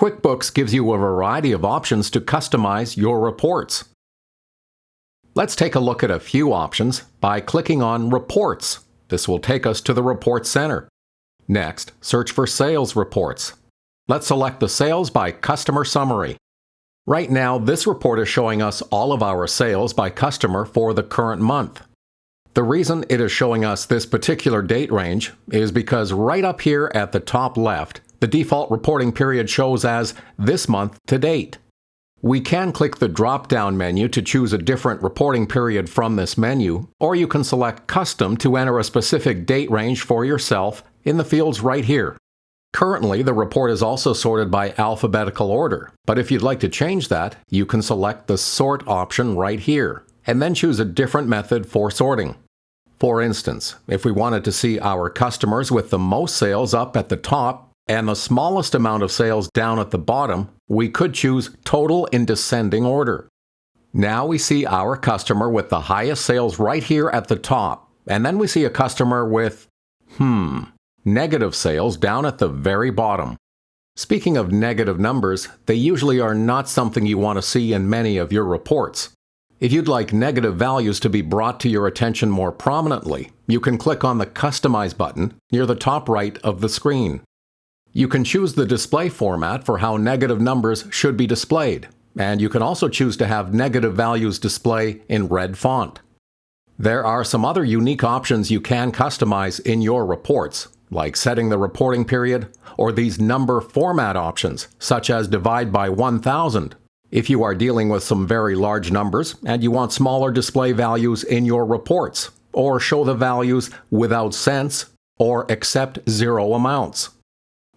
QuickBooks gives you a variety of options to customize your reports. Let's take a look at a few options by clicking on Reports. This will take us to the Report Center. Next, search for Sales Reports. Let's select the Sales by Customer Summary. Right now, this report is showing us all of our sales by customer for the current month. The reason it is showing us this particular date range is because right up here at the top left, the default reporting period shows as this month to date. We can click the drop-down menu to choose a different reporting period from this menu, or you can select Custom to enter a specific date range for yourself in the fields right here. Currently, the report is also sorted by alphabetical order, but if you'd like to change that, you can select the Sort option right here, and then choose a different method for sorting. For instance, if we wanted to see our customers with the most sales up at the top and the smallest amount of sales down at the bottom, we could choose Total in descending order. Now we see our customer with the highest sales right here at the top, and then we see a customer with, negative sales down at the very bottom. Speaking of negative numbers, they usually are not something you want to see in many of your reports. If you'd like negative values to be brought to your attention more prominently, you can click on the Customize button near the top right of the screen. You can choose the display format for how negative numbers should be displayed, and you can also choose to have negative values display in red font. There are some other unique options you can customize in your reports, like setting the reporting period, or these number format options, such as divide by 1000, if you are dealing with some very large numbers and you want smaller display values in your reports, or show the values without cents or accept zero amounts.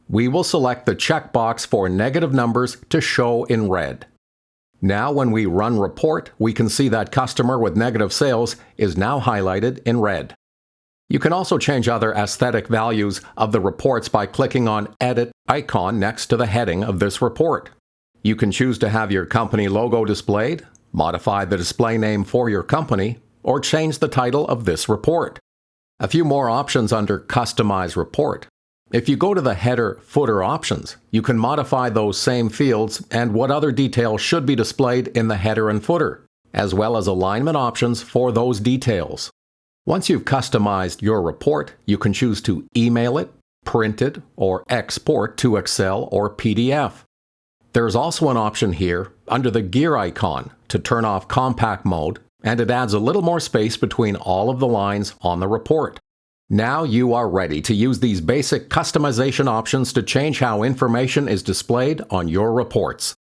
We will select the checkbox for negative numbers to show in red. Now when we run report, we can see that customer with negative sales is now highlighted in red. You can also change other aesthetic values of the reports by clicking on Edit icon next to the heading of this report. You can choose to have your company logo displayed, modify the display name for your company, or change the title of this report. A few more options under Customize Report. If you go to the Header/Footer options, you can modify those same fields and what other details should be displayed in the header and footer, as well as alignment options for those details. Once you've customized your report, you can choose to email it, print it, or export to Excel or PDF. There's also an option here under the gear icon to turn off compact mode, and it adds a little more space between all of the lines on the report. Now you are ready to use these basic customization options to change how information is displayed on your reports.